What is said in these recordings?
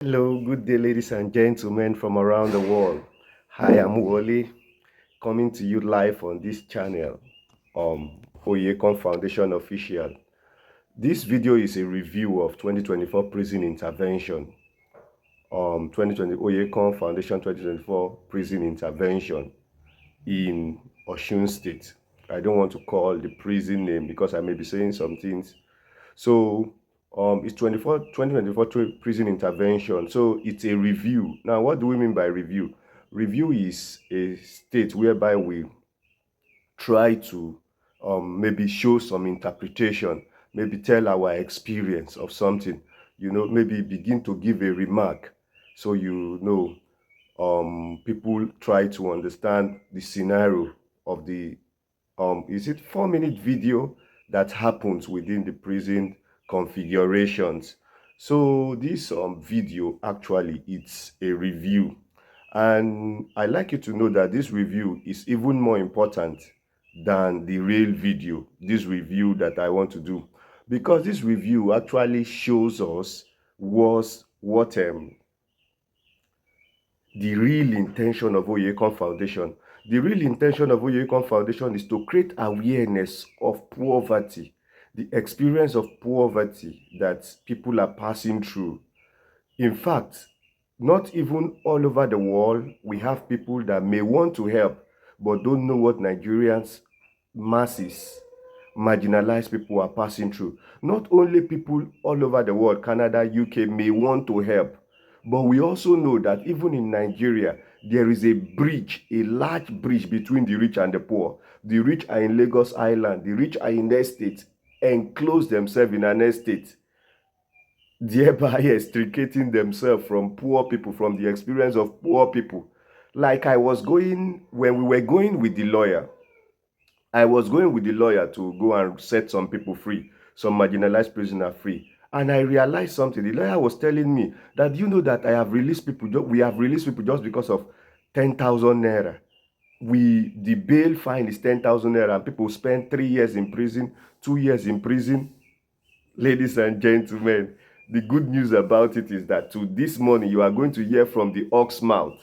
Hello, good day, ladies and gentlemen from around the world. Hi, I'm Wole, coming to you live on this channel, Oyekan Foundation Official. This video is a review of 2024 prison intervention, 2020 Oyekan Foundation 2024 prison intervention in Osun State. I don't want to call the prison name because I may be saying some things. So it's 2024 prison intervention. So it's a review. Now, what do we mean by review? Review is a state whereby we try to maybe show some interpretation, maybe tell our experience of something, maybe begin to give a remark. So, people try to understand the scenario of the is it 4-minute video that happens within the prison configurations. So this video actually it's a review, and I like you to know that this review is even more important than the real video, this review that I want to do, because this review actually shows us what the real intention of Oyekan Foundation. The real intention of Oyekan Foundation is to create awareness of poverty, the experience of poverty that people are passing through. In fact, not even all over the world, we have people that may want to help, but don't know what Nigerians, masses, marginalized people are passing through. Not only people all over the world, Canada, UK, may want to help, but we also know that even in Nigeria, there is a bridge, a large bridge between the rich and the poor. The rich are in Lagos Island, the rich are in estates, enclose themselves in an estate, thereby extricating themselves from poor people, from the experience of poor people. Like when we were going with the lawyer, I was going with the lawyer to go and set some people free, some marginalized prisoner free. And I realized something. The lawyer was telling me that, that we have released people just because of 10,000 naira. The bail fine is 10,000 naira, and people spend 3 years in prison, 2 years in prison. Ladies and gentlemen, the good news about it is that to this morning, you are going to hear from the ox mouth.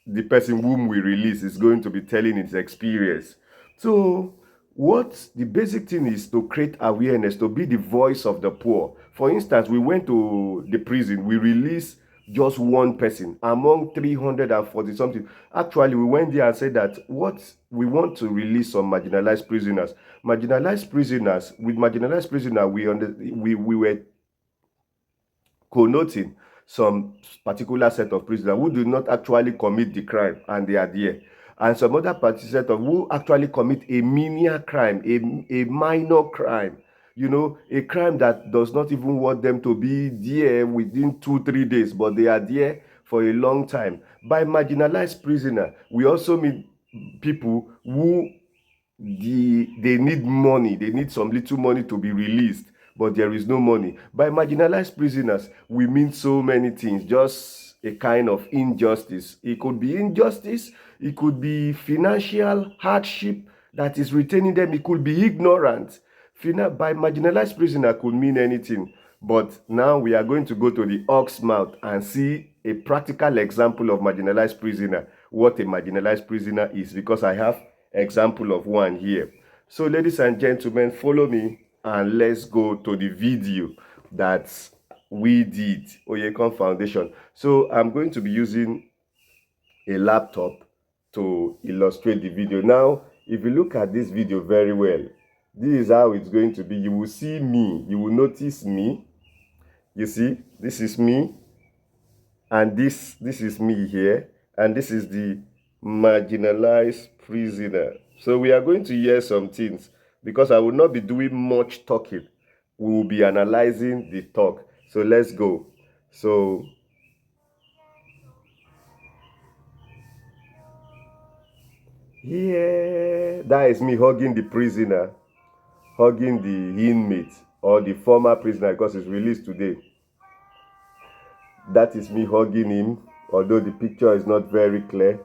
The person whom we release is going to be telling his experience. So what the basic thing is to create awareness, to be the voice of the poor. For instance, we went to the prison, we released just one person among 340 something. Actually, we went there and said that what we want to release some marginalized prisoners. With marginalized prisoners, we were connoting some particular set of prisoners who do not actually commit the crime and they are there, and some other set of who actually commit a menial crime, a minor crime, a crime that does not even want them to be there within 2-3 days, but they are there for a long time. By marginalized prisoner, we also mean people who they need money, they need some little money to be released, but there is no money. By marginalized prisoners, we mean so many things, just a kind of injustice. It could be injustice, it could be financial hardship that is retaining them, it could be ignorance. By marginalized prisoner could mean anything. But now we are going to go to the ox mouth and see a practical example of marginalized prisoner, what a marginalized prisoner is, because I have example of one here. So ladies and gentlemen, follow me and let's go to the video that we did, Oyekan Foundation. So I'm going to be using a laptop to illustrate the video. Now, if you look at this video very well, this is how it's going to be. You will see me, you will notice me. You see, this is me, and this is me here, and this is the marginalized prisoner. So we are going to hear some things, because I will not be doing much talking. We will be analyzing the talk. So let's go. So here, that is me hugging the prisoner, hugging the inmate or the former prisoner, because he's released today. That is me hugging him, although the picture is not very clear.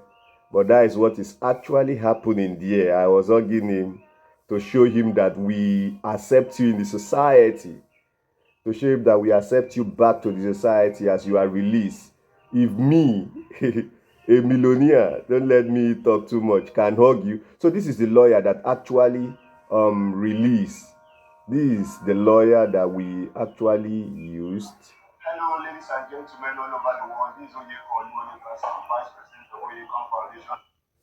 But that is what is actually happening there. I was hugging him to show him that we accept you in the society, to show him that we accept you back to the society as you are released. If me, a millionaire, don't let me talk too much, can hug you. So this is the lawyer that actually released. This is the lawyer that we actually used. Hello, ladies and gentlemen all over the world. This is Oyekan, Vice President of Oyekan Foundation.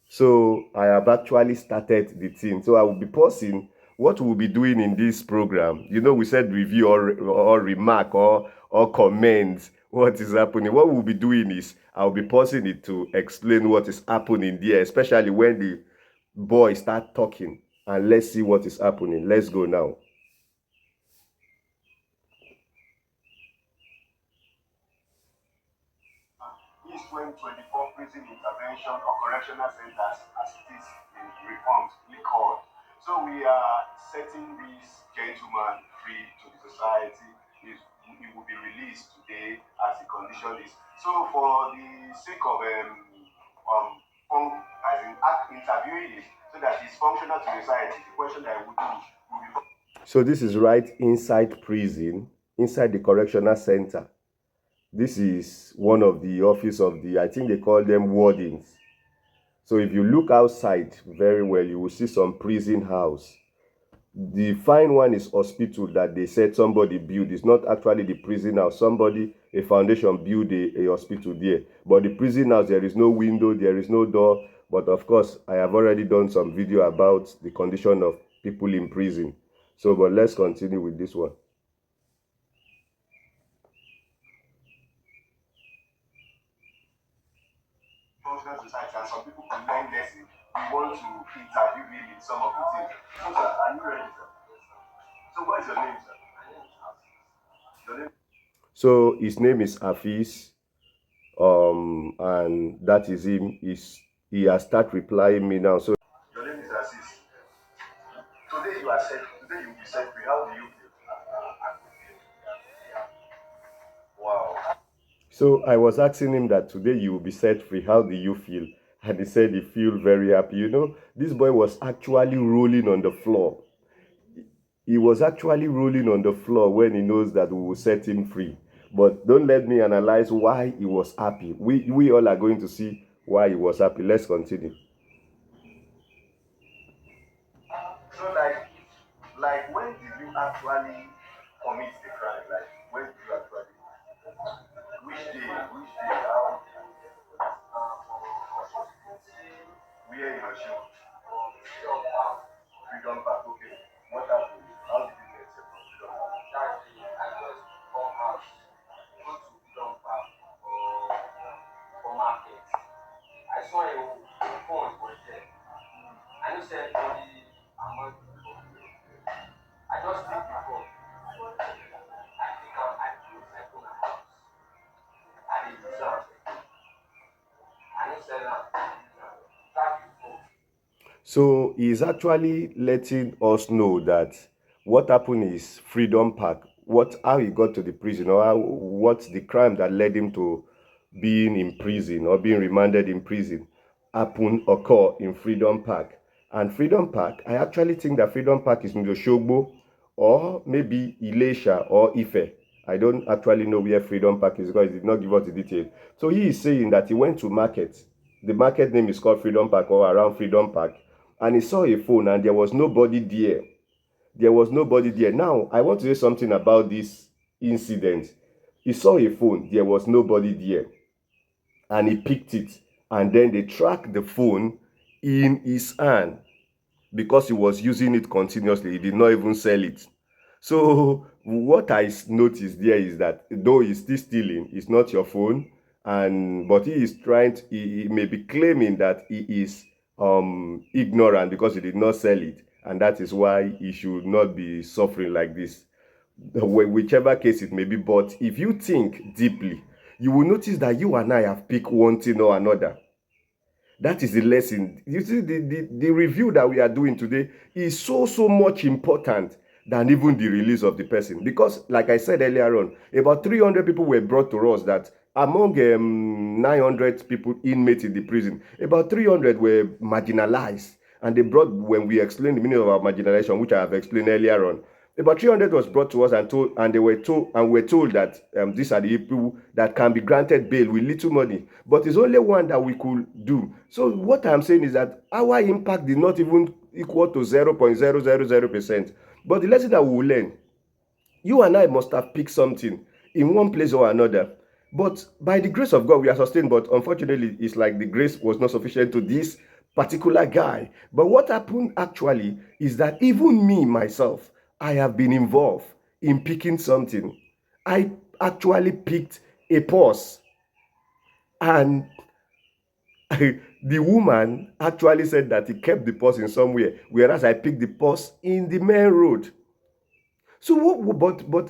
So I have actually started the team. So I will be pausing what we'll be doing in this program. You know, we said review or remark or comment what is happening. What we'll be doing is I'll be pausing it to explain what is happening there, especially when the boys start talking. And let's see what is happening. Let's go now. East 2024 Prison Intervention or Correctional Centers as it is reformed, called. So we are setting this gentleman free to the society. He will be released today as the condition is. So for the sake of as in interviewing it, so that he's functional to society, the question that I would do will be. So this is right inside prison, inside the correctional center. This is one of the office of the, I think they call them wardens. So if you look outside very well, you will see some prison house. The fine one is hospital that they said somebody built. It's not actually the prison house. Somebody, a foundation built a hospital there. But the prison house, there is no window, there is no door. But of course, I have already done some video about the condition of people in prison. So, but let's continue with this one. Functional society, and some people can learn lessons. We want to interview him in some of the things. So, sir, are you ready, sir? So, what is your name, sir? Your name? So, his name is Afis, and that is him. He has started replying me now. So, your name is Aziz. Today you are set. Today you will be set free. How do you feel? Wow. So I was asking him that today you will be set free. How do you feel? And he said he feel very happy. You know, this boy was actually rolling on the floor. He was actually rolling on the floor when he knows that we will set him free. But don't let me analyze why he was happy. We all are going to see why he was happy. Let's continue. So like when did you actually commit the crime? Like when did you actually? Which day? Which day? How? Where in Oshun? Freedom Park. Okay. What happened? How did you get here from Freedom Park? That day, I just come out, go to Freedom Park for market. I saw a phone was there. I know said only among people. I just take the phone. I take out my clothes. I go my house. I did use am. I know said that. That before. So he's actually letting us know that what happened is Freedom Park, how he got to the prison, or what's the crime that led him to being in prison or being remanded in prison occur in Freedom Park. And Freedom Park, I actually think that Freedom Park is in Oshogbo or maybe Ilesha or Ife. I don't actually know where Freedom Park is because he did not give us the detail. So he is saying that he went to market. The market name is called Freedom Park or around Freedom Park. And he saw a phone and there was nobody there. There was nobody there. Now, I want to say something about this incident. He saw a phone, there was nobody there. And he picked it. And then they tracked the phone in his hand because he was using it continuously. He did not even sell it. So what I noticed there is that though he's still stealing, it's not your phone. But he is he may be claiming that he is ignorant because he did not sell it. And that is why he should not be suffering like this. Whichever case it may be. But if you think deeply, you will notice that you and I have picked one thing or another. That is the lesson. You see, the review that we are doing today is so much important than even the release of the person. Because, like I said earlier on, about 300 people were brought to us that among 900 people inmates in the prison, about 300 were marginalized. And they brought, when we explained the meaning of our marginalization, which I have explained earlier on, About 300 was brought to us and told, and they were told, and we were told that these are the people that can be granted bail with little money. But it's only one that we could do. So what I'm saying is that our impact did not even equal to 0.000%. But the lesson that we will learn, you and I must have picked something in one place or another. But by the grace of God, we are sustained. But unfortunately, it's like the grace was not sufficient to this particular guy. But what happened actually is that even me, myself, I have been involved in picking something. I actually picked a purse. And the woman actually said that he kept the purse in somewhere, whereas I picked the purse in the main road. So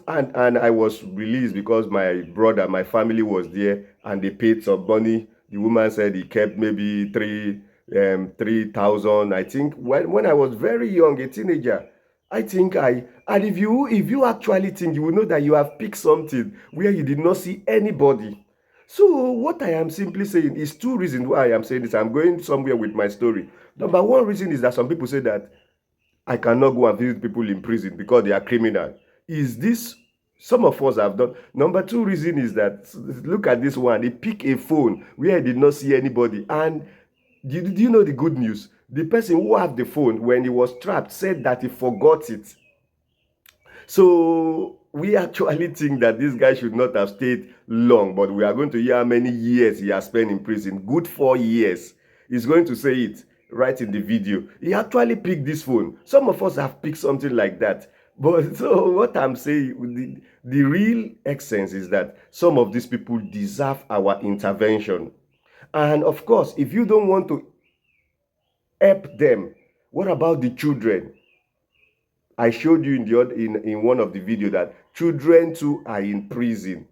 and I was released because my brother, my family was there, and they paid some money. The woman said he kept maybe 3,000. I think when I was very young, a teenager, I think and if you actually think, you will know that you have picked something where you did not see anybody. So what I am simply saying is two reasons why I am saying this. I'm going somewhere with my story. Number one reason is that some people say that I cannot go and visit people in prison because they are criminal. Is this some of us have done? Number two reason is that, look at this one. He picked a phone where he did not see anybody. And do you know the good news? The person who had the phone when he was trapped said that he forgot it. So we actually think that this guy should not have stayed long, but we are going to hear how many years he has spent in prison. Good 4 years. He's going to say it right in the video. He actually picked this phone. Some of us have picked something like that. But so what I'm saying, the real essence is that some of these people deserve our intervention. And of course, if you don't want to help them, what about the children? I showed you in one of the video that children too are in prison.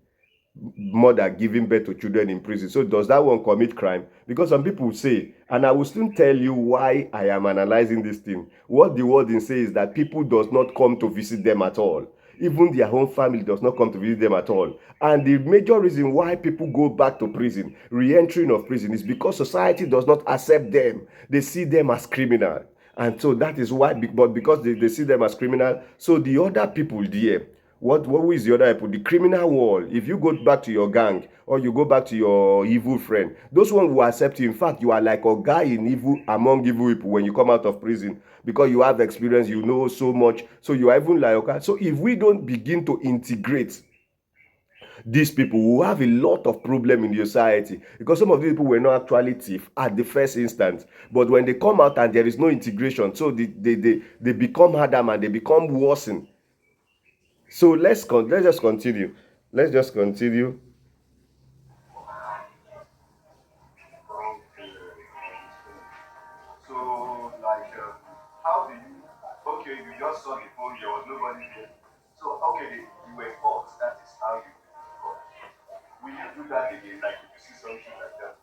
Mother giving birth to children in prison. So does that one commit crime? Because some people say, and I will still tell you why I am analyzing this thing. What the wording says is that people does not come to visit them at all. Even their own family does not come to visit them at all. And the major reason why people go back to prison, re-entering of prison, is because society does not accept them. They see them as criminal. And so that is why, but because they see them as criminal, so the other people there, what is the other people? The criminal world. If you go back to your gang or you go back to your evil friend, those ones will accept you. In fact, you are like a guy in evil among evil people when you come out of prison, because you have experience, you know so much. So you are even like, okay. So if we don't begin to integrate these people, who have a lot of problem in the society, because some of these people were not actually thief at the first instance, but when they come out and there is no integration, so they become harder and they become worsened. So let's just continue. Let's just continue. So, like, how do you? Okay, you just saw the phone. There was nobody there. So, okay, you were caught. That is how you were caught. Will you do that again? Like, if you see something like that?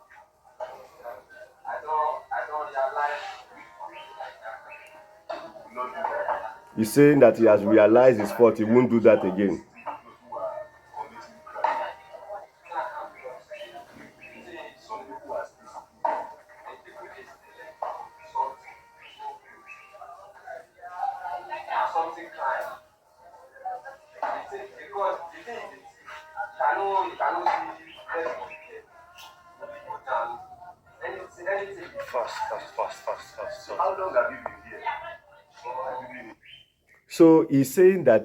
I don't realize. Will not do that. He's saying that he has realized his fault. He won't do that again. How long have you been here? So he's saying that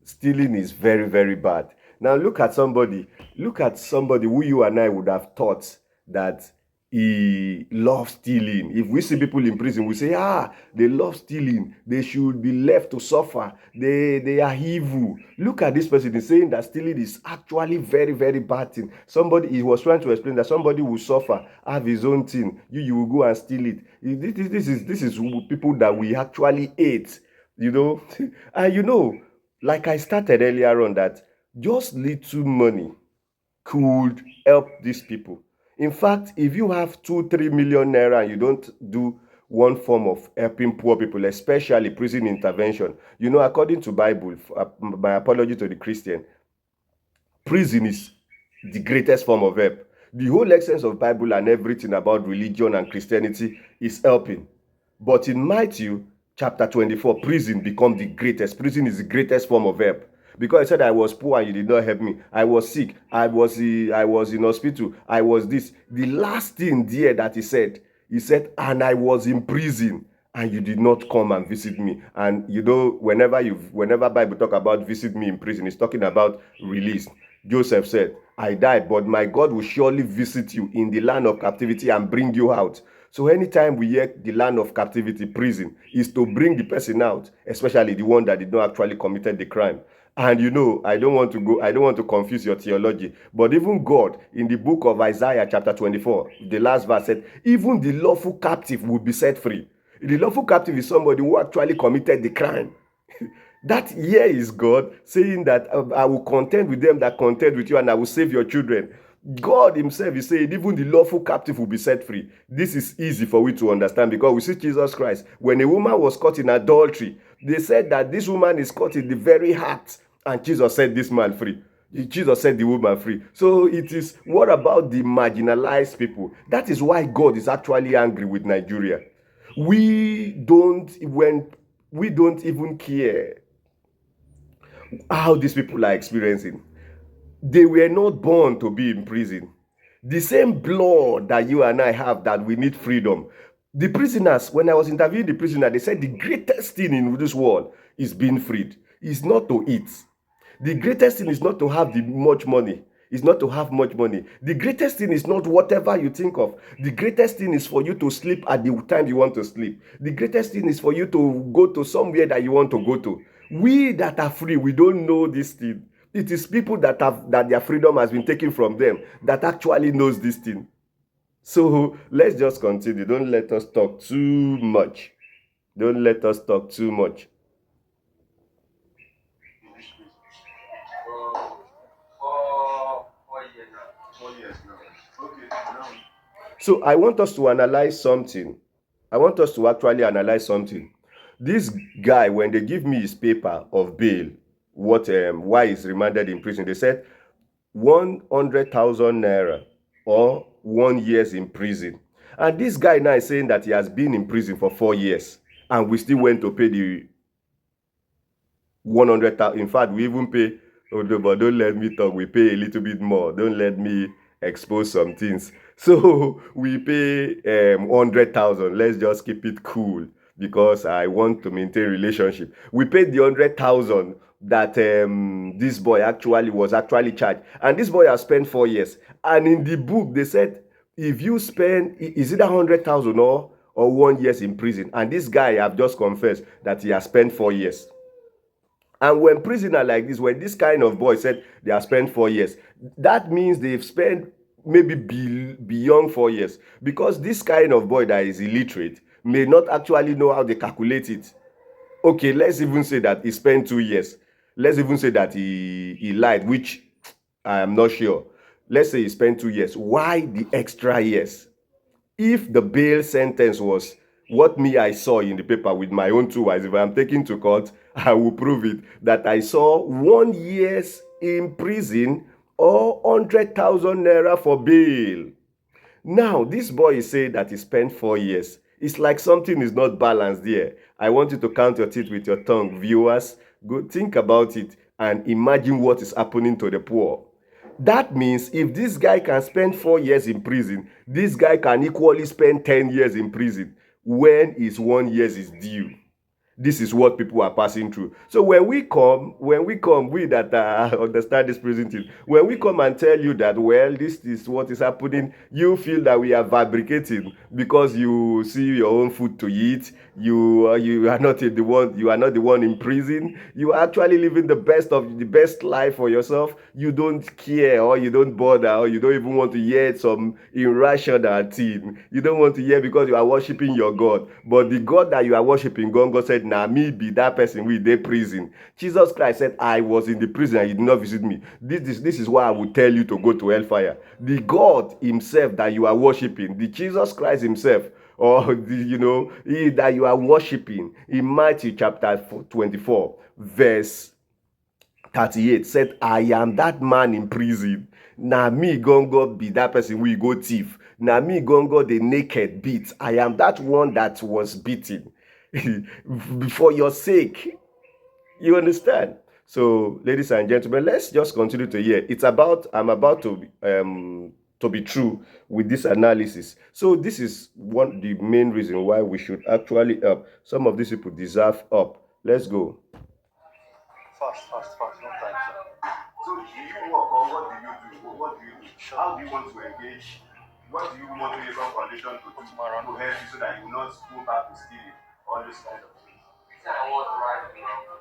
stealing is very, very bad. Now look at somebody who you and I would have thought that he loves stealing. If we see people in prison, we say, they love stealing. They should be left to suffer. They are evil. Look at this person. He's saying that stealing is actually very, very bad thing. He was trying to explain that somebody will suffer, have his own thing. You will go and steal it. This is people that we actually hate. And like I started earlier on, that just little money could help these people. In fact, if you have 2-3 million naira and you don't do one form of helping poor people, especially prison intervention, according to Bible, my apology to the Christian, prison is the greatest form of help. The whole essence of Bible and everything about religion and Christianity is helping. But in Matthew, chapter 24, prison become the greatest. Prison is the greatest form of help. Because he said, I was poor and you did not help me. I was sick. I was in hospital. I was this. The last thing there that he said, and I was in prison and you did not come and visit me. And you know, whenever Bible talk about visit me in prison, it's talking about release. Joseph said, I died, but my God will surely visit you in the land of captivity and bring you out. So anytime we hear the land of captivity, prison, is to bring the person out, especially the one that did not actually committed the crime. And you know, I don't want to confuse your theology, but even God, in the book of Isaiah chapter 24, the last verse said, even the lawful captive will be set free. The lawful captive is somebody who actually committed the crime. That here is God saying that I will contend with them that contend with you and I will save your children. God himself is saying even the lawful captive will be set free. This is easy for we to understand because we see Jesus Christ. When a woman was caught in adultery, they said that this woman is caught in the very heart, and Jesus set this man free. Jesus set the woman free. So it is, what about the marginalized people? That is why God is actually angry with Nigeria. We don't even care how these people are experiencing. They were not born to be in prison. The same blood that you and I have that we need freedom. The prisoners, when I was interviewing the prisoner, they said the greatest thing in this world is being freed. It's not to eat. The greatest thing is not to have much money. It's not to have much money. The greatest thing is not whatever you think of. The greatest thing is for you to sleep at the time you want to sleep. The greatest thing is for you to go to somewhere that you want to go to. We that are free, we don't know this thing. It is people that their freedom has been taken from them that actually knows this thing. So let's just continue. Don't let us talk too much. Don't let us talk too much. So I want us to analyze something. I want us to actually analyze something. This guy, when they give me his paper of bail, why he's remanded in prison, they said 100,000 naira or 1 year in prison. And this guy now is saying that he has been in prison for 4 years and we still went to pay the 100,000. In fact, we even pay, but don't let me talk, we pay a little bit more. Don't let me expose some things. So we pay 100,000. Let's just keep it cool because I want to maintain relationship. We paid the 100,000 that this boy was actually charged, and this boy has spent 4 years. And in the book they said if you spend, is it 100,000 or 1 year in prison? And this guy have just confessed that he has spent 4 years. And when prisoner like this, when this kind of boy said they have spent 4 years, that means they've spent maybe beyond 4 years, because this kind of boy that is illiterate may not actually know how they calculate it. Okay, let's even say that he spent 2 years. Let's even say that he lied, which I am not sure. Let's say he spent 2 years. Why the extra years? If the bail sentence was what I saw in the paper with my own 2 eyes, if I'm taken to court, I will prove it, that I saw 1 year in prison or 100,000 naira for bail. Now, this boy is saying that he spent 4 years. It's like something is not balanced there. I want you to count your teeth with your tongue. Viewers, go think about it and imagine what is happening to the poor. That means if this guy can spend 4 years in prison, this guy can equally spend 10 years in prison when his 1 year is due. This is what people are passing through. So when we come, we that understand this prison thing, when we come and tell you that, well, this is what is happening, you feel that we are fabricating because you see your own food to eat. You are not the one in prison. You are actually living the best life for yourself. You don't care, or you don't bother, or you don't even want to hear some irrational thing. You don't want to hear because you are worshiping your God. But the God that you are worshiping, God said, "Nah, me be that person with the prison." Jesus Christ said, "I was in the prison and you did not visit me." This is why I will tell you to go to hellfire. The God himself that you are worshiping, the Jesus Christ himself, or he that you are worshiping, in Matthew chapter 24 verse 38 said, "I am that man in prison. Now me gongo be that person we go thief. Now me gongo the naked beat. I am that one that was beaten." for your sake. You understand? So, ladies and gentlemen, let's just continue to hear. I'm about to be true with this analysis. So, this is the main reason why we should actually help. Some of these people deserve help. Let's go. Fast, no time, sir. So, do you work or what do you do? What do you do? How do you want to engage? What do you want the Oyekan Foundation to do to help you so that you will not go back to stealing? All those kind of things. I want right now.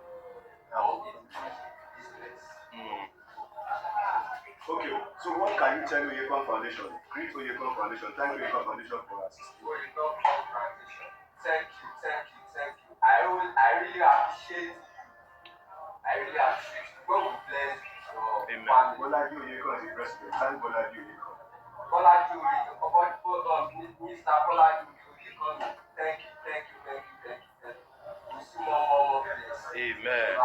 Okay, so what can you tell Oyekan Foundation? Greet Oyekan Foundation. Thank Oyekan Foundation for assisting. Oyekan Foundation. Thank you. I really appreciate you. God will bless your family. Bolaji Oyekan is the president. Thank Bolaji Oyekan. Bolaji Oyekan. Mr. Bolaji Oyekan. Thank you. We see more blessings. Amen.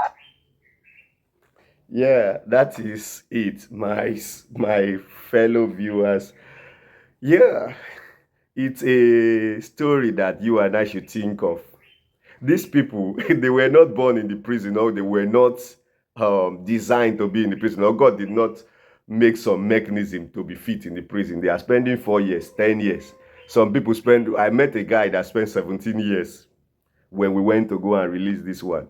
Yeah, that is it, my fellow viewers. Yeah, it's a story that you and I should think of. These people, they were not born in the prison, or they were not designed to be in the prison, or God did not make some mechanism to be fit in the prison. They are spending 4 years, 10 years. Some people I met a guy that spent 17 years when we went to go and release this one.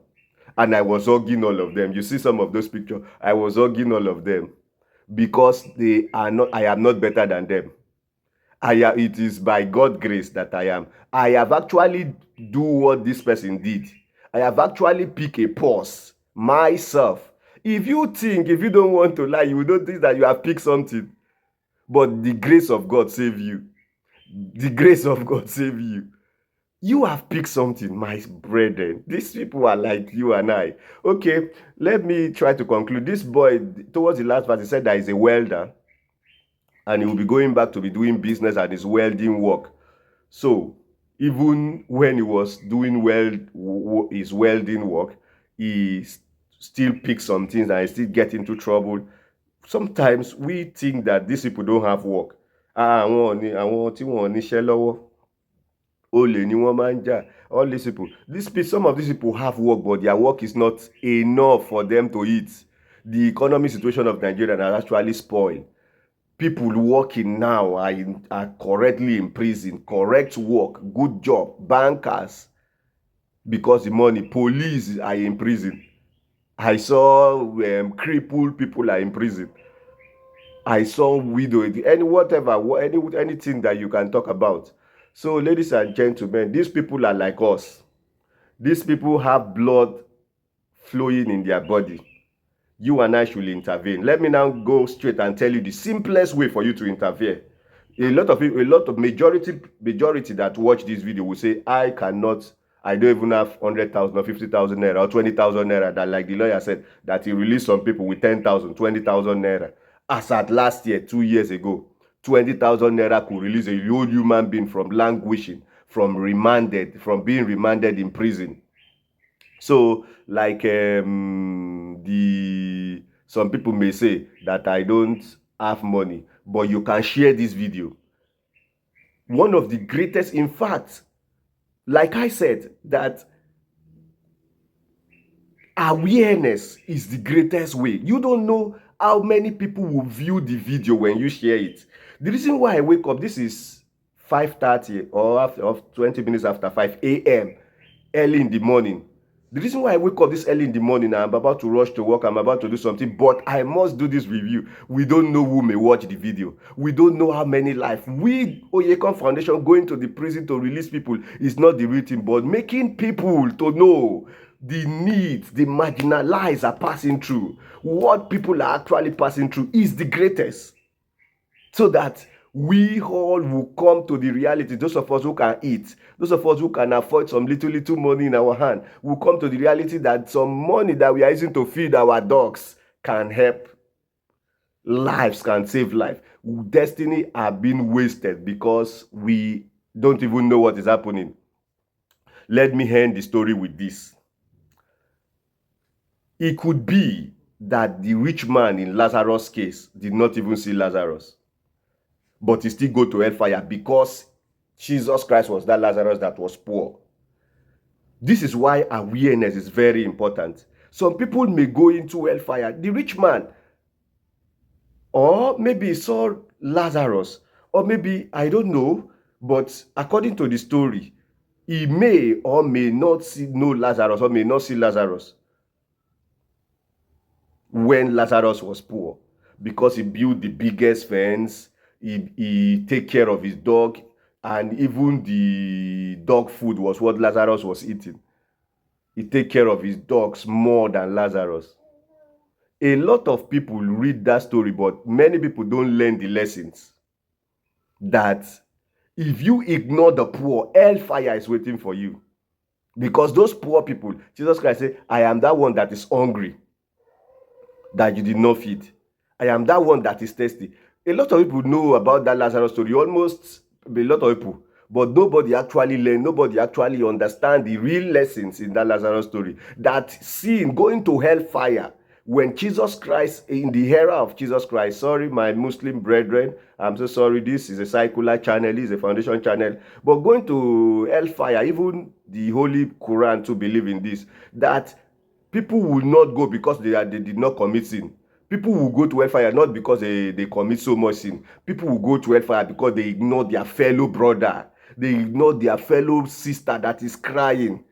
And I was hugging all of them. You see some of those pictures. I was hugging all of them because I am not better than them. It is by God's grace that I am. I have actually do what this person did. I have actually picked a purse myself. If you don't want to lie, you don't think that you have picked something. But the grace of God save you. The grace of God save you. You have picked something, my brethren. These people are like you and I. Okay, let me try to conclude. This boy, towards the last verse, he said that he's a welder. And he will be going back to be doing business and his welding work. So, even when he was doing his welding work, he still picks some things and he still get into trouble. Sometimes we think that these people don't have work. All these people. Some of these people have work, but their work is not enough for them to eat. The economic situation of Nigeria has actually spoiled. People working now are correctly in prison, correct work, good job, bankers, because the money, police are in prison. I saw crippled people are in prison. I saw widow, anything that you can talk about. So, ladies and gentlemen, these people are like us. These people have blood flowing in their body. You and I should intervene. Let me now go straight and tell you the simplest way for you to interfere. A lot of majority that watch this video will say, I don't even have 100,000 or 50,000 naira or 20,000 naira, that like the lawyer said, that he released some people with 10,000, 20,000 naira. As at last year, 2 years ago, 20,000 naira could release a whole human being from languishing, from being remanded in prison. So, like some people may say that I don't have money, but you can share this video. One of the greatest, in fact, like I said, that awareness is the greatest way. You don't know how many people will view the video when you share it. The reason why I wake up, this is 5:30 or 20 minutes after 5 a.m. early in the morning. The reason why I wake up this early in the morning, I'm about to rush to work, I'm about to do something, but I must do this review. We don't know who may watch the video. We don't know how many lives. We, Oyekan Foundation, going to the prison to release people is not the real thing, but making people to know the needs, the marginalized are passing through. What people are actually passing through is the greatest. So that we all will come to the reality. Those of us who can eat, those of us who can afford some little money in our hand, will come to the reality that some money that we are using to feed our dogs can help lives, can save life. Destiny are being wasted because we don't even know what is happening. Let me end the story with this. It could be that the rich man in Lazarus' case did not even see Lazarus, but he still go to hellfire because Jesus Christ was that Lazarus that was poor. This is why awareness is very important. Some people may go into hellfire. The rich man, or maybe he saw Lazarus, or maybe, I don't know, but according to the story, he may or may not know Lazarus, or may not see Lazarus when Lazarus was poor, because he built the biggest fence, he take care of his dog, and even the dog food was what Lazarus was eating. He take care of his dogs more than Lazarus. A lot of people read that story, but many people don't learn the lessons that if you ignore the poor, hellfire is waiting for you. Because those poor people, Jesus Christ said, I am that one that is hungry, that you did not feed. I am that one that is thirsty. A lot of people know about that Lazarus story, almost a lot of people, but nobody actually learn, nobody actually understand the real lessons in that Lazarus story. That sin, going to hellfire, when Jesus Christ, in the era of Jesus Christ, sorry, my Muslim brethren, I'm so sorry, this is a secular channel, this is a foundation channel, but going to hellfire, even the Holy Quran to believe in this, that people will not go because they did not commit sin. People will go to hellfire not because they commit so much sin. People will go to hellfire because they ignore their fellow brother. They ignore their fellow sister that is crying,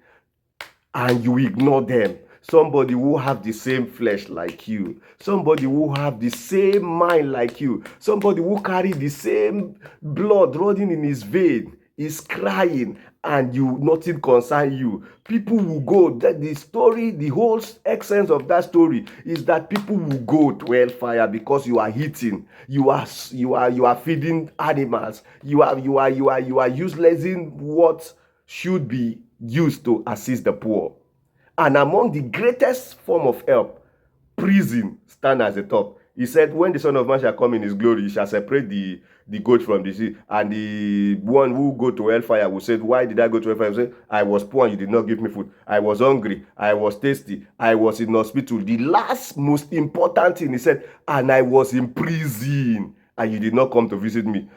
and you ignore them. Somebody who have the same flesh like you, somebody who have the same mind like you, somebody who carry the same blood running in his vein is crying, and you, nothing concern you. People will go, that the story, the whole essence of that story is that people will go to hellfire because you are eating, you are feeding animals, you are uselessing what should be used to assist the poor. And among the greatest form of help, prison stand as the top. He said, when the Son of Man shall come in his glory, he shall separate the goat from the sheep. And the one who go to hellfire will say, why did I go to hellfire? He said, I was poor and you did not give me food. I was hungry. I was thirsty. I was in hospital. The last most important thing, he said, and I was in prison and you did not come to visit me.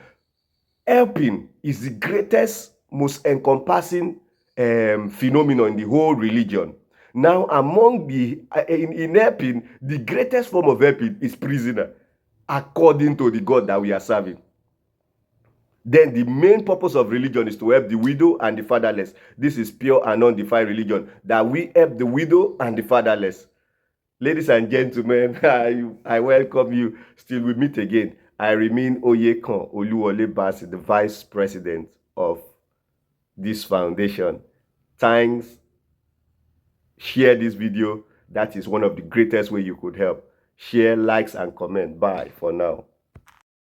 Helping is the greatest, most encompassing phenomenon in the whole religion. Now, among the in helping, the greatest form of helping is prisoner, according to the God that we are serving. Then the main purpose of religion is to help the widow and the fatherless. This is pure and undefiled religion, that we help the widow and the fatherless. Ladies and gentlemen, I welcome you. Still, we meet again. I remain Oyekan Oluwole Basi, the Vice President of this foundation. Thanks. Share this video. That is one of the greatest way you could help. Share, likes, and comment. Bye for now.